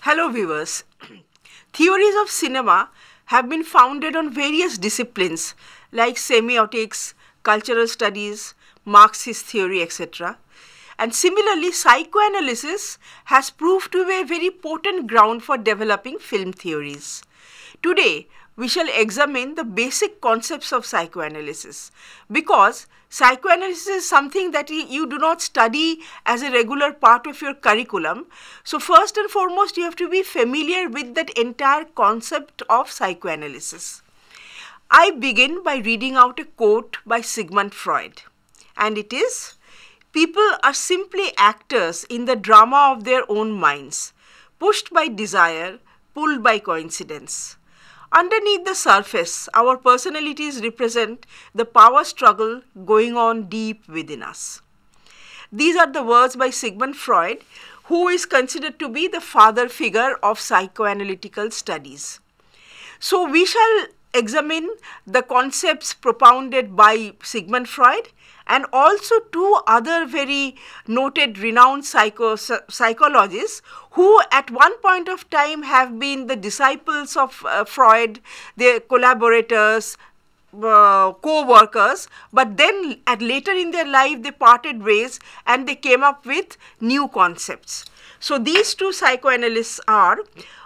Hello viewers. Theories of cinema have been founded on various disciplines like semiotics, cultural studies, Marxist theory, etc. And similarly, psychoanalysis has proved to be a very potent ground for developing film theories. Today, we shall examine the basic concepts of psychoanalysis because psychoanalysis is something that you do not study as a regular part of your curriculum. So first and foremost, you have to be familiar with that entire concept of psychoanalysis. I begin by reading out a quote by Sigmund Freud, and it is, "People are simply actors in the drama of their own minds, pushed by desire, pulled by coincidence. Underneath the surface, our personalities represent the power struggle going on deep within us." These are the words by Sigmund Freud, who is considered to be the father figure of psychoanalytical studies. So we shall examine the concepts propounded by Sigmund Freud and also two other very noted renowned psychologists who at one point of time have been the disciples of Freud, their collaborators, co-workers, but then later in their life they parted ways and they came up with new concepts. So these two psychoanalysts are,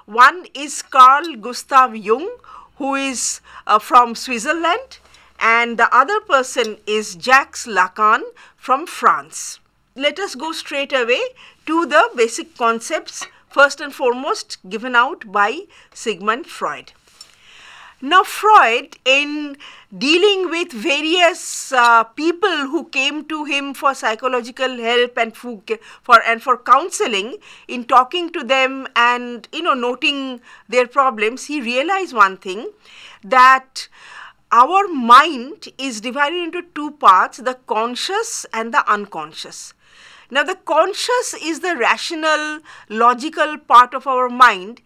one is Carl Gustav Jung, who is from Switzerland, and the other person is Jacques Lacan from France. Let us go straight away to the basic concepts, first and foremost given out by Sigmund Freud. Now Freud, in dealing with various people who came to him for psychological help and for counseling, in talking to them and noting their problems, he realized one thing, that our mind is divided into two parts, the conscious and the unconscious. Now the conscious is the rational, logical part of our mind,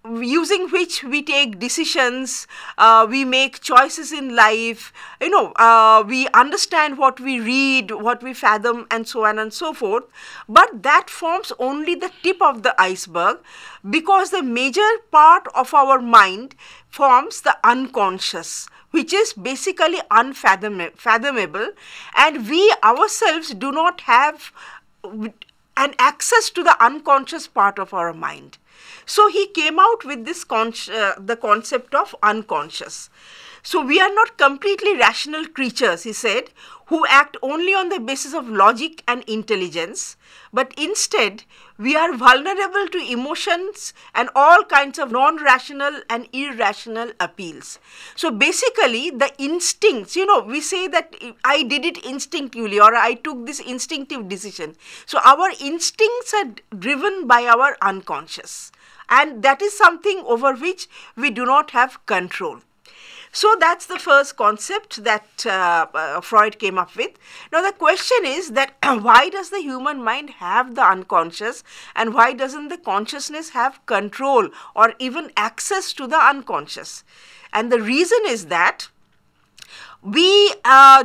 using which we take decisions, we make choices in life, we understand what we read, what we fathom, and so on and so forth. But that forms only the tip of the iceberg, because the major part of our mind forms the unconscious, which is basically unfathomable, and we ourselves do not have an access to the unconscious part of our mind. So he came out with this the concept of unconscious. So we are not completely rational creatures, he said, who act only on the basis of logic and intelligence, but instead we are vulnerable to emotions and all kinds of non-rational and irrational appeals. So basically the instincts, we say that I did it instinctively or I took this instinctive decision. So our instincts are driven by our unconscious, and that is something over which we do not have control. So that's the first concept that Freud came up with. Now the question is that why does the human mind have the unconscious, and why doesn't the consciousness have control or even access to the unconscious? And the reason is that we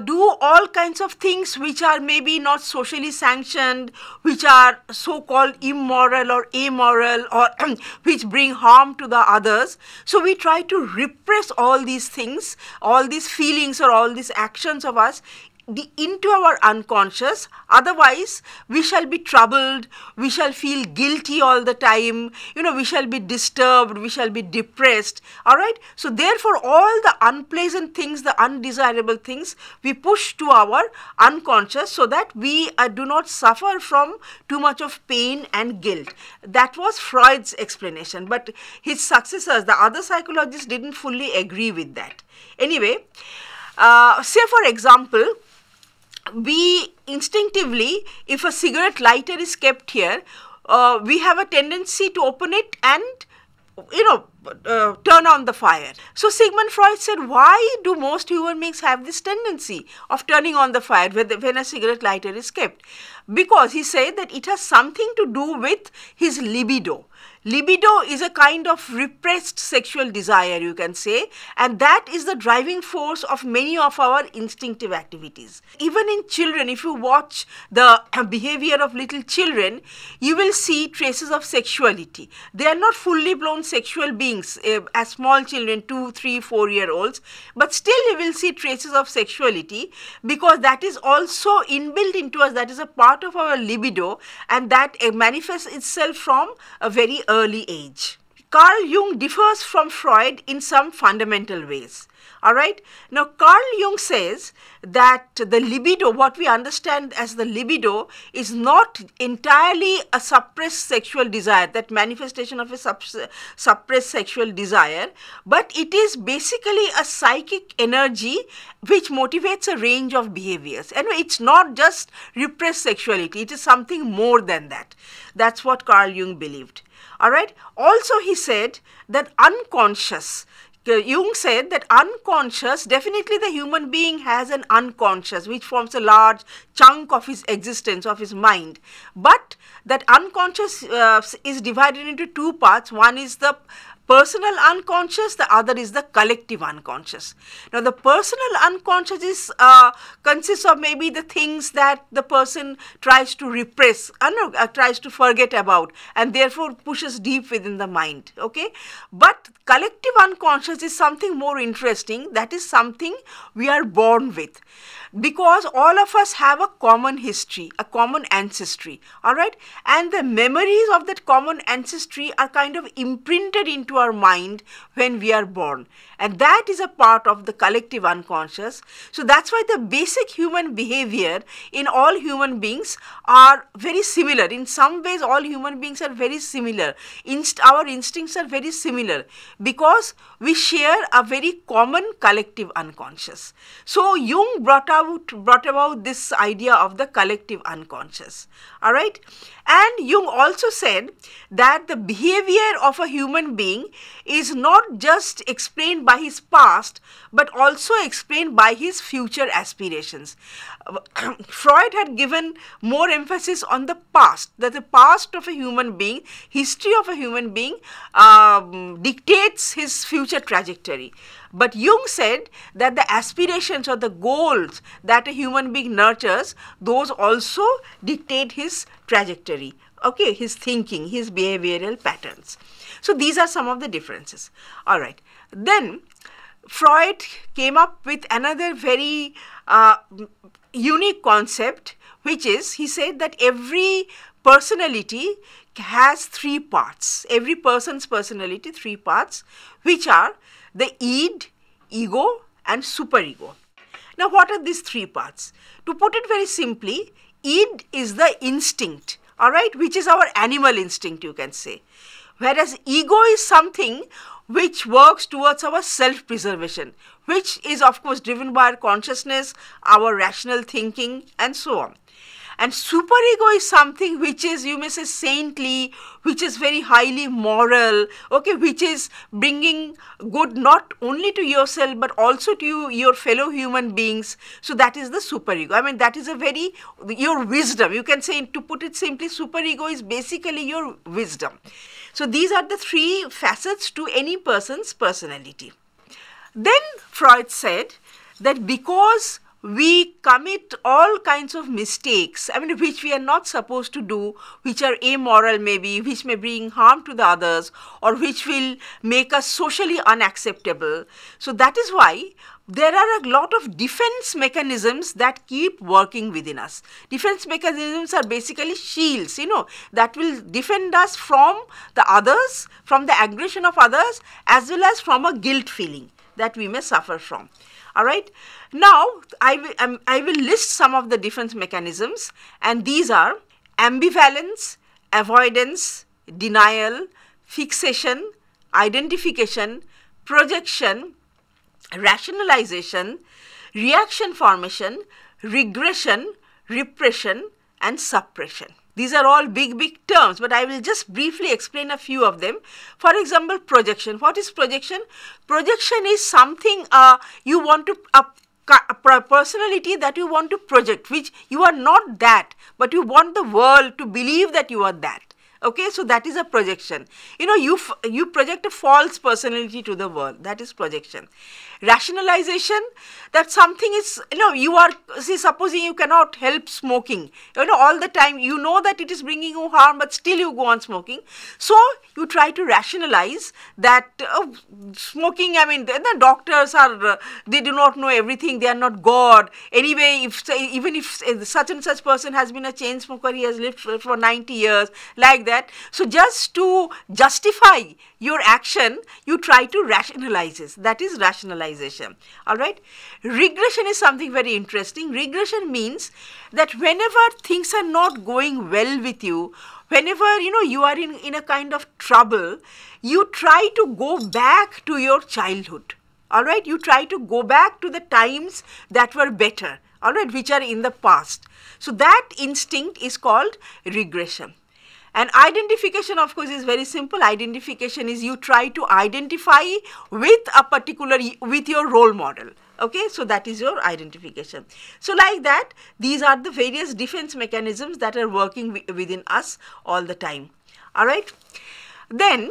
do all kinds of things which are maybe not socially sanctioned, which are so-called immoral or amoral, or which bring harm to the others. So we try to repress all these things, all these feelings or all these actions of us into our unconscious. Otherwise we shall be troubled, we shall feel guilty all the time, we shall be disturbed, we shall be depressed. All right, so therefore all the unpleasant things, the undesirable things, we push to our unconscious so that we do not suffer from too much of pain and guilt. That was Freud's explanation, but his successors, the other psychologists, didn't fully agree with that. Anyway, say for example, we instinctively, if a cigarette lighter is kept here, we have a tendency to open it and turn on the fire. So Sigmund Freud said, why do most human beings have this tendency of turning on the fire when a cigarette lighter is kept? Because he said that it has something to do with his libido. Libido is a kind of repressed sexual desire, you can say, and that is the driving force of many of our instinctive activities. Even in children, if you watch the behavior of little children, you will see traces of sexuality. They are not fully blown sexual beings as small children, 2, 3, 4-year-olds, but still you will see traces of sexuality, because that is also inbuilt into us, that is a part of our libido, and that manifests itself from a very early age. Carl Jung differs from Freud in some fundamental ways. Alright, now Carl Jung says that the libido, what we understand as the libido, is not entirely a suppressed sexual desire, that manifestation of a suppressed sexual desire, but it is basically a psychic energy which motivates a range of behaviors. And it's not just repressed sexuality, it is something more than that. That's what Carl Jung believed. Alright, also he said that unconscious, Jung said that unconscious, definitely the human being has an unconscious which forms a large chunk of his existence, of his mind, but that unconscious is divided into two parts. One is the personal unconscious, the other is the collective unconscious. Now the personal unconscious is consists of maybe the things that the person tries to repress, tries to forget about, and therefore pushes deep within the mind, okay. But collective unconscious is something more interesting, that is something we are born with, because all of us have a common history, a common ancestry, alright, and the memories of that common ancestry are kind of imprinted into our mind when we are born, and that is a part of the collective unconscious. So that's why the basic human behavior in all human beings are very similar. In some ways all human beings are very similar, our instincts are very similar, because we share a very common collective unconscious. So Jung brought about this idea of the collective unconscious, alright. And Jung also said that the behavior of a human being is not just explained by his past, but also explained by his future aspirations. Freud had given more emphasis on the past, that the past of a human being, history of a human being dictates his future trajectory. But Jung said that the aspirations or the goals that a human being nurtures, those also dictate his trajectory, okay, his thinking, his behavioral patterns. So these are some of the differences. All right. Then Freud came up with another very unique concept, which is, he said that every personality has 3 parts, every person's personality, 3 parts, which are the id, ego and superego. Now what are these 3 parts? To put it very simply, id is the instinct, alright, which is our animal instinct, you can say. Whereas ego is something which works towards our self-preservation, which is of course driven by our consciousness, our rational thinking and so on. And superego is something which is, you may say, saintly, which is very highly moral, okay, which is bringing good not only to yourself but also to your fellow human beings. So that is the superego. I mean, that is a very, your wisdom, you can say, to put it simply, superego is basically your wisdom. So these are the 3 facets to any person's personality. Then Freud said that because we commit all kinds of mistakes, I mean, which we are not supposed to do, which are amoral maybe, which may bring harm to the others, or which will make us socially unacceptable. So that is why there are a lot of defense mechanisms that keep working within us. Defense mechanisms are basically shields, you know, that will defend us from the others, from the aggression of others, as well as from a guilt feeling that we may suffer from. All right. Now, I will list some of the defense mechanisms, and these are ambivalence, avoidance, denial, fixation, identification, projection, rationalization, reaction formation, regression, repression and suppression. These are all big terms, but I will just briefly explain a few of them. For example, projection. What is projection? Projection is something you want to, a personality that you want to project, which you are not that, but you want the world to believe that you are that. Okay, so that is a projection. You know, you project a false personality to the world. That is projection. Rationalization, that something is, you know, you are, see, supposing you cannot help smoking, you know, all the time, you know that it is bringing you harm, but still you go on smoking. So you try to rationalize that smoking, I mean, the doctors are, they do not know everything, they are not God. Anyway, even if such and such person has been a chain smoker, he has lived for 90 years, like that. So just to justify your action, you try to rationalize it. That is rationalization. All right. Regression is something very interesting. Regression means that whenever things are not going well with you, whenever, you know, you are in a kind of trouble, you try to go back to your childhood. All right. You try to go back to the times that were better, all right, which are in the past. So that instinct is called regression. And identification, of course, is very simple. Identification is you try to identify with a particular, with your role model. Okay, so that is your identification. So like that, these are the various defense mechanisms that are working within us all the time. All right. Then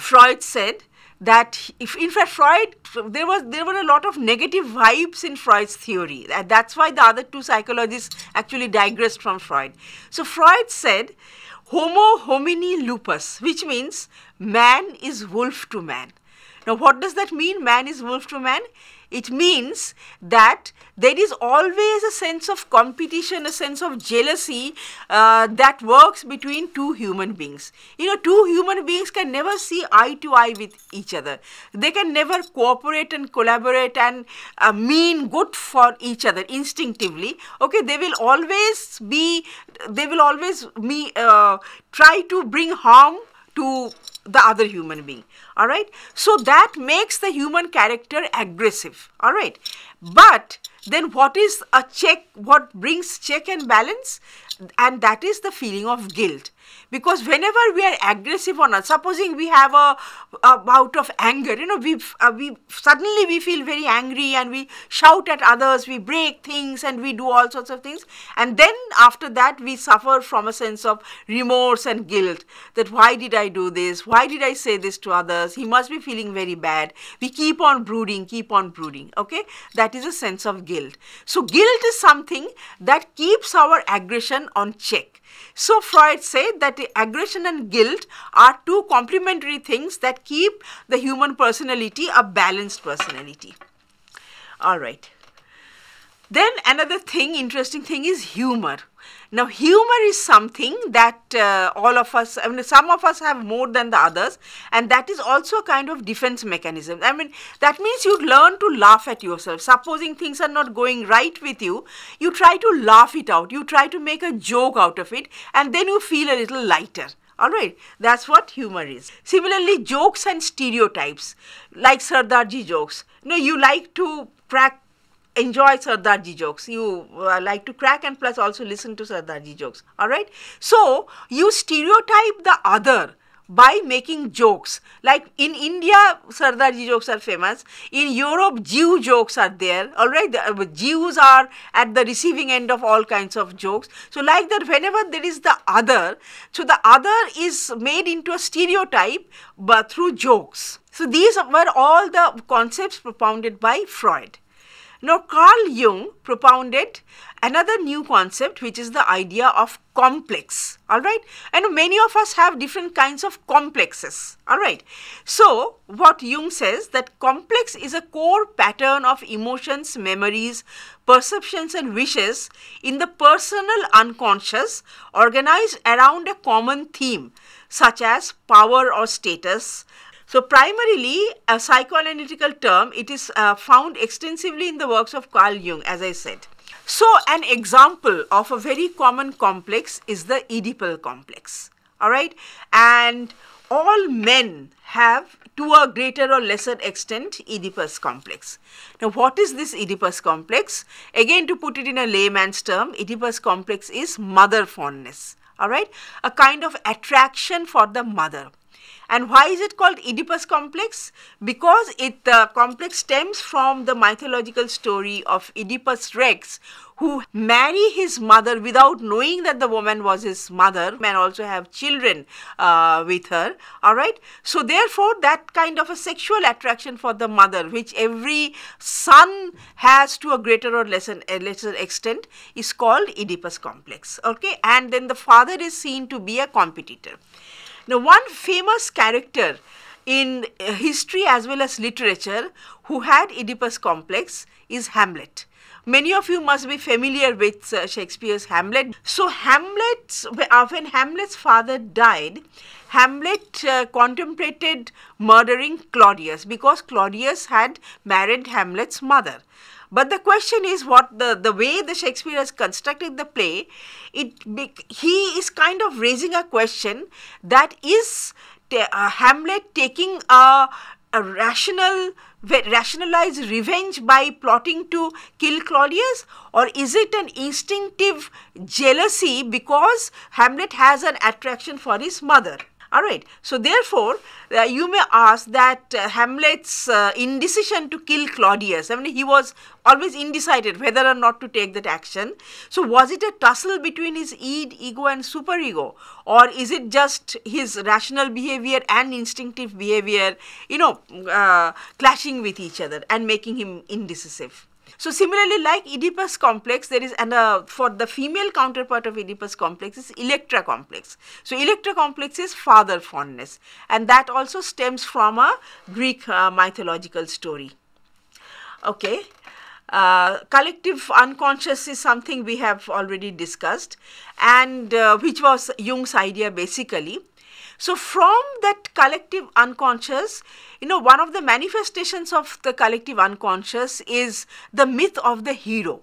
Freud said that if, in fact, Freud, there were a lot of negative vibes in Freud's theory. That's why the other two psychologists actually digressed from Freud. So Freud said, Homo homini lupus, which means man is wolf to man. Now, what does that mean, man is wolf to man? It means that there is always a sense of competition, a sense of jealousy that works between two human beings. You know, two human beings can never see eye to eye with each other. They can never cooperate and collaborate and mean good for each other instinctively. Okay, they will always try to bring harm to the other human being. All right. So that makes the human character aggressive. All right. But then what is a check, what brings check and balance? And that is the feeling of guilt. Because whenever we are aggressive on us, supposing we have a bout of anger, you know, we suddenly feel very angry and we shout at others, we break things and we do all sorts of things. And then after that, we suffer from a sense of remorse and guilt, that why did I do this? Why did I say this to others? He must be feeling very bad. We keep on brooding, okay? That is a sense of guilt. So guilt is something that keeps our aggression on check. So Freud said that aggression and guilt are two complementary things that keep the human personality a balanced personality. All right. Then another thing, interesting thing is humor. Now, humor is something that all of us, I mean, some of us have more than the others, and that is also a kind of defense mechanism. I mean, that means you learn to laugh at yourself. Supposing things are not going right with you, you try to laugh it out. You try to make a joke out of it, and then you feel a little lighter. All right, that's what humor is. Similarly, jokes and stereotypes, like Sardarji jokes. You know, you like to enjoy Sardarji jokes. You like to crack and plus also listen to Sardarji jokes. All right. So you stereotype the other by making jokes. Like in India, Sardarji jokes are famous. In Europe, Jew jokes are there. All right. The Jews are at the receiving end of all kinds of jokes. So like that, whenever there is the other, so the other is made into a stereotype but through jokes. So these were all the concepts propounded by Freud. Now, Carl Jung propounded another new concept, which is the idea of complex. All right. And many of us have different kinds of complexes. All right. So, what Jung says, that complex is a core pattern of emotions, memories, perceptions and wishes in the personal unconscious, organized around a common theme, such as power or status. So, primarily a psychoanalytical term, it is found extensively in the works of Carl Jung, as I said. So, an example of a very common complex is the Oedipal complex. all right, and all men have, to a greater or lesser extent, Oedipus complex. Now, what is this Oedipus complex? Again, to put it in a layman's term, Oedipus complex is mother fondness, all right, a kind of attraction for the mother. And why is it called Oedipus complex? Because the complex stems from the mythological story of Oedipus Rex, who marry his mother without knowing that the woman was his mother, and also have children with her, all right. So therefore, that kind of a sexual attraction for the mother, which every son has to a greater or lesser extent, is called Oedipus complex, okay. And then the father is seen to be a competitor. Now, one famous character in history as well as literature who had Oedipus complex is Hamlet. Many of you must be familiar with Shakespeare's Hamlet. So, when Hamlet's father died, Hamlet contemplated murdering Claudius because Claudius had married Hamlet's mother. But the question is, what the way the Shakespeare has constructed the play, he is kind of raising a question that is Hamlet taking a rationalized revenge by plotting to kill Claudius, or is it an instinctive jealousy because Hamlet has an attraction for his mother? All right. So therefore, you may ask that Hamlet's indecision to kill Claudius, I mean, he was always undecided whether or not to take that action. So was it a tussle between his ego and superego, or is it just his rational behavior and instinctive behavior, clashing with each other and making him indecisive? So similarly, like Oedipus complex, there is, and for the female counterpart of Oedipus complex is Electra complex. So Electra complex is father fondness, and that also stems from a Greek mythological story. Okay. Collective unconscious is something we have already discussed, and which was Jung's idea basically. So from that collective unconscious, one of the manifestations of the collective unconscious is the myth of the hero.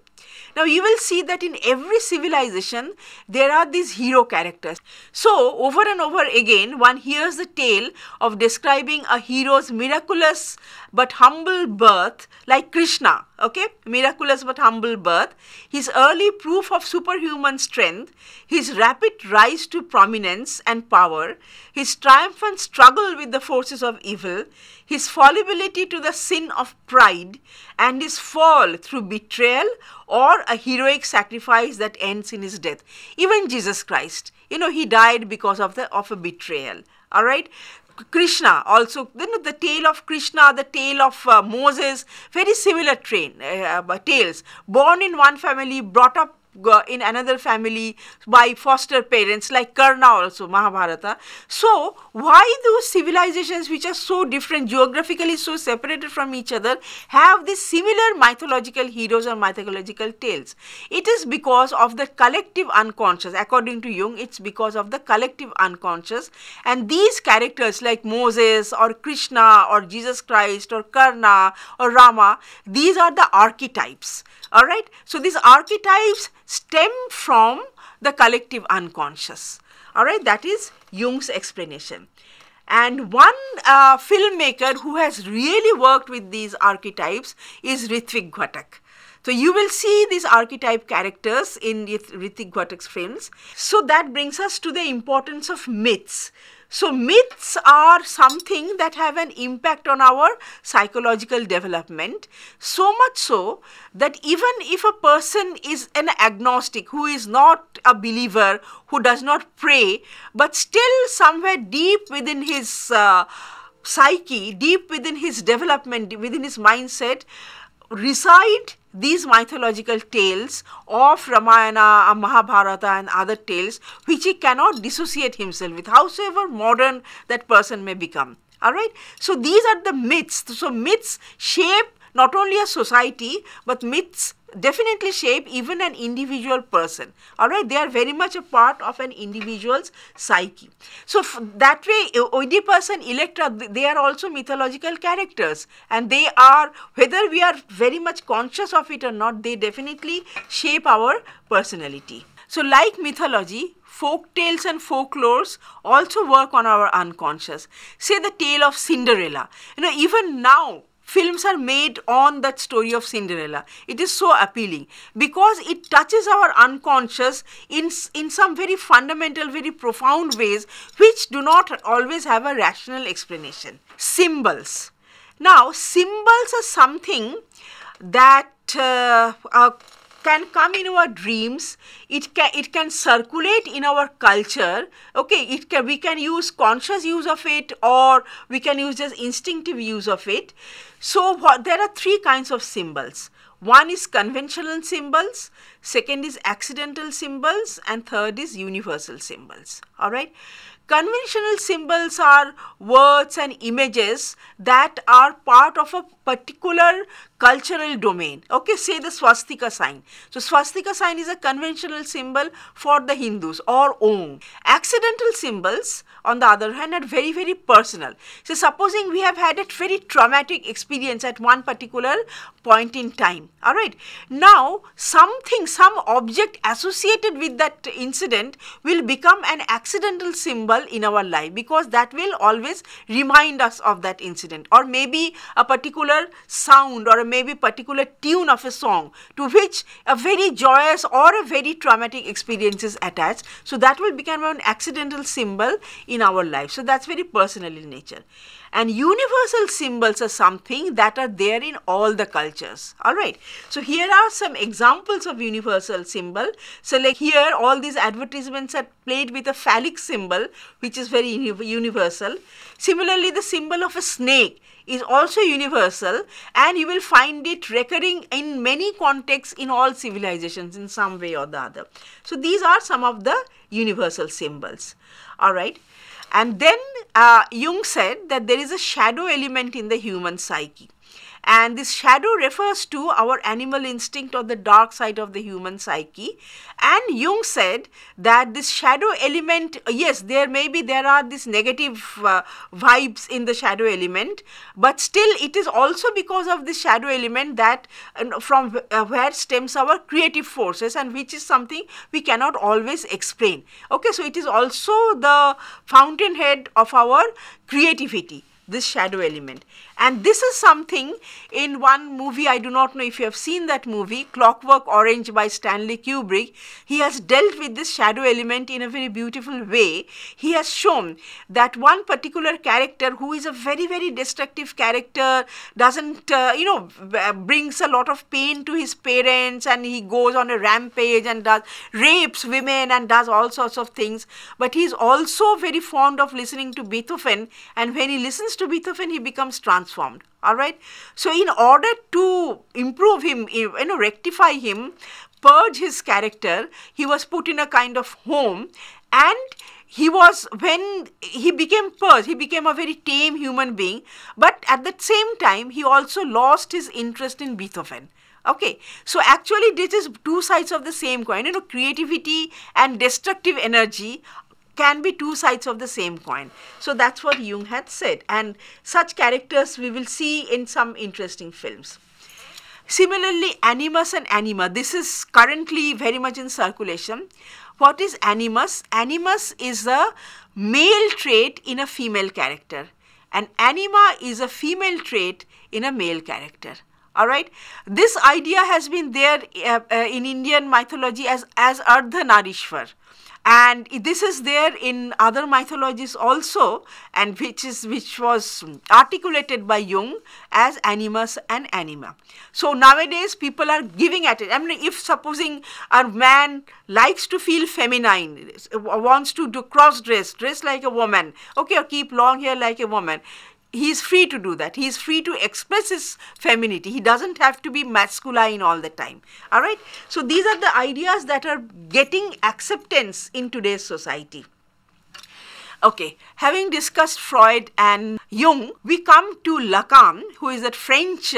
Now, you will see that in every civilization, there are these hero characters. So, over and over again, one hears the tale of describing a hero's miraculous but humble birth, like Krishna, okay, miraculous but humble birth, his early proof of superhuman strength, his rapid rise to prominence and power, his triumphant struggle with the forces of evil, his fallibility to the sin of pride, and his fall through betrayal or a heroic sacrifice that ends in his death. Even Jesus Christ, he died because of a betrayal, all right. Krishna also, the tale of Krishna, the tale of Moses, very similar tales, born in one family, brought up in another family by foster parents, like Karna also, Mahabharata. So, why those civilizations which are so different, geographically so separated from each other, have these similar mythological heroes or mythological tales? It is because of the collective unconscious. According to Jung, it's because of the collective unconscious, and these characters like Moses or Krishna or Jesus Christ or Karna or Rama, these are the archetypes. All right. So, these archetypes stem from the collective unconscious. All right. That is Jung's explanation. And one filmmaker who has really worked with these archetypes is Ritwik Ghatak. So, you will see these archetype characters in Ritwik Ghatak's films. So, that brings us to the importance of myths. So, myths are something that have an impact on our psychological development, so much so that even if a person is an agnostic, who is not a believer, who does not pray, but still somewhere deep within his psyche, deep within his development, within his mindset, reside these mythological tales of Ramayana, Mahabharata and other tales, which he cannot dissociate himself with, howsoever modern that person may become. All right. So, these are the myths. So, myths shape not only a society, but myths definitely shape even an individual person. All right. They are very much a part of an individual's psyche. So, that way Oedipus and Electra, they are also mythological characters, and they are, whether we are very much conscious of it or not, they definitely shape our personality. So like mythology, folk tales and folklores also work on our unconscious. Say the tale of Cinderella. Even now, films are made on that story of Cinderella. It is so appealing because it touches our unconscious in some very fundamental, very profound ways which do not always have a rational explanation. Symbols. Now, symbols are something that can come in our dreams. It can circulate in our culture. Okay, we can use conscious use of it, or we can use just instinctive use of it. So there are three kinds of symbols. One is conventional symbols, second is accidental symbols, and third is universal symbols. All right. Conventional symbols are words and images that are part of a particular cultural domain. Okay, say the swastika sign. So swastika sign is a conventional symbol for the Hindus, or Om. Accidental symbols, on the other hand, are very, very personal. So supposing we have had a very traumatic experience at one particular point in time. All right. Now some object associated with that incident will become an accidental symbol in our life, because that will always remind us of that incident, or maybe a particular sound, or maybe particular tune of a song to which a very joyous or a very traumatic experience is attached. So that will become an accidental symbol in our life. So that's very personal in nature. And universal symbols are something that are there in all the cultures. All right. So here are some examples of universal symbol. So like here, all these advertisements are played with a phallic symbol, which is very universal. Similarly, the symbol of a snake is also universal, and you will find it recurring in many contexts in all civilizations in some way or the other. So these are some of the universal symbols. All right. And then Jung said that there is a shadow element in the human psyche. And this shadow refers to our animal instinct, or the dark side of the human psyche. And Jung said that this shadow element, yes, there are these negative vibes in the shadow element, but still it is also because of this shadow element that from where stems our creative forces, and which is something we cannot always explain. Okay, so it is also the fountainhead of our creativity, this shadow element. And this is something in one movie, I do not know if you have seen that movie, Clockwork Orange by Stanley Kubrick. He has dealt with this shadow element in a very beautiful way. He has shown that one particular character, who is a very, very destructive character, doesn't, brings a lot of pain to his parents, and he goes on a rampage and rapes women and does all sorts of things. But he is also very fond of listening to Beethoven, and when he listens to Beethoven, he becomes transformed. All right. So in order to improve him, rectify him, purge his character, he was put in a kind of home, and when he became purged, he became a very tame human being, but at the same time, he also lost his interest in Beethoven. Okay, so actually this is two sides of the same coin. Creativity and destructive energy can be two sides of the same coin. So that's what Jung had said, and such characters we will see in some interesting films. Similarly, animus and anima, this is currently very much in circulation. What is animus? Animus is a male trait in a female character, and anima is a female trait in a male character. All right. This idea has been there in Indian mythology as Ardhanarishwar. And this is there in other mythologies also, and which was articulated by Jung as animus and anima. So nowadays people are giving at it. I mean, if supposing a man likes to feel feminine, wants to do dress like a woman, okay, or keep long hair like a woman, he is free to do that. He is free to express his femininity. He doesn't have to be masculine all the time. All right. So these are the ideas that are getting acceptance in today's society. Okay, having discussed Freud and Jung, we come to Lacan, who is a French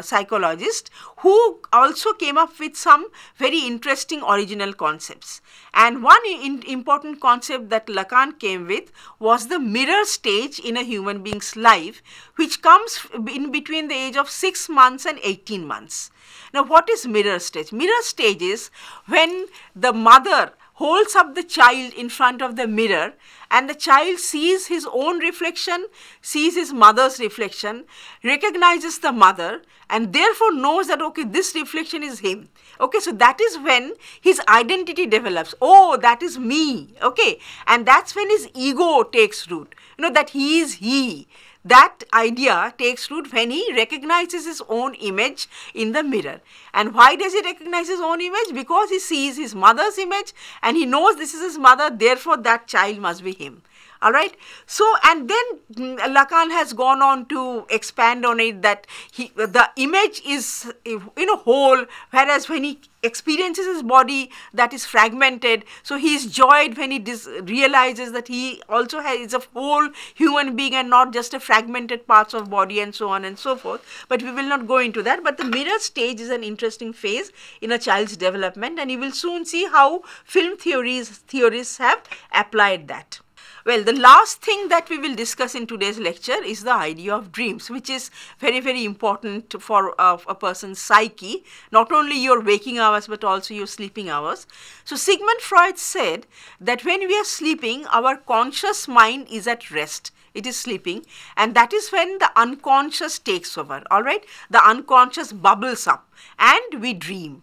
psychologist who also came up with some very interesting original concepts. And one important concept that Lacan came with was the mirror stage in a human being's life, which comes in between the age of 6 months and 18 months. Now, what is mirror stage? Mirror stage is when the mother holds up the child in front of the mirror and the child sees his own reflection, sees his mother's reflection, recognizes the mother and therefore knows that, okay, this reflection is him. Okay, so that is when his identity develops. Oh, that is me. Okay, and that's when his ego takes root. That he is he. That idea takes root when he recognizes his own image in the mirror. And why does he recognize his own image? Because he sees his mother's image and he knows this is his mother, therefore that child must be him. All right. So, and then Lacan has gone on to expand on it that the image is whole, whereas when he experiences his body, that is fragmented. So he is joyed when he realizes that he also is a whole human being and not just a fragmented parts of body and so on and so forth. But we will not go into that. But the mirror stage is an interesting phase in a child's development, and you will soon see how film theorists have applied that. Well, the last thing that we will discuss in today's lecture is the idea of dreams, which is very, very important for a person's psyche, not only your waking hours but also your sleeping hours. So, Sigmund Freud said that when we are sleeping, our conscious mind is at rest. It is sleeping, and that is when the unconscious takes over, all right? The unconscious bubbles up and we dream.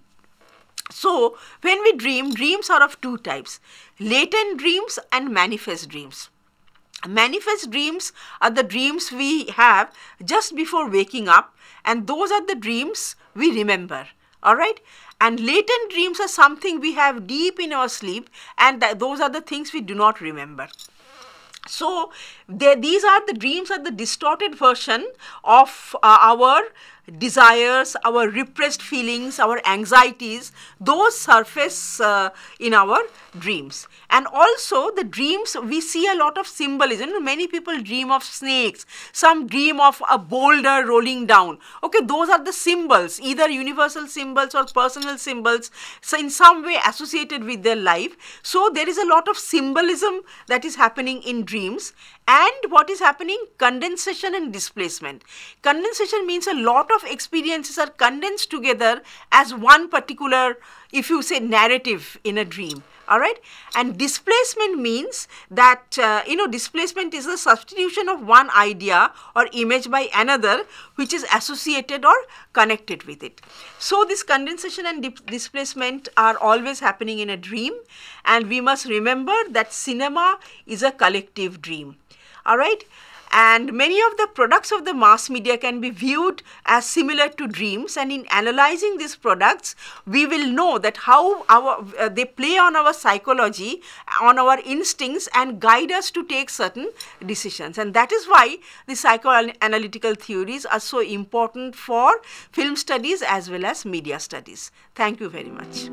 So, when we dream, dreams are of two types, latent dreams and manifest dreams. Manifest dreams are the dreams we have just before waking up, and those are the dreams we remember, all right? And latent dreams are something we have deep in our sleep, and those are the things we do not remember. So, these are the dreams are the distorted version of our desires, our repressed feelings, our anxieties, those surface in our dreams. And also the dreams, we see a lot of symbolism. Many people dream of snakes, some dream of a boulder rolling down. Okay, those are the symbols, either universal symbols or personal symbols, so in some way associated with their life. So there is a lot of symbolism that is happening in dreams. And what is happening? Condensation and displacement. Condensation means a lot of experiences are condensed together as one particular, if you say, narrative in a dream. All right. And displacement means that, displacement is the substitution of one idea or image by another which is associated or connected with it. So, this condensation and displacement are always happening in a dream, and we must remember that cinema is a collective dream. All right. And many of the products of the mass media can be viewed as similar to dreams, and in analyzing these products, we will know that how they play on our psychology, on our instincts, and guide us to take certain decisions. And that is why the psychoanalytical theories are so important for film studies as well as media studies. Thank you very much.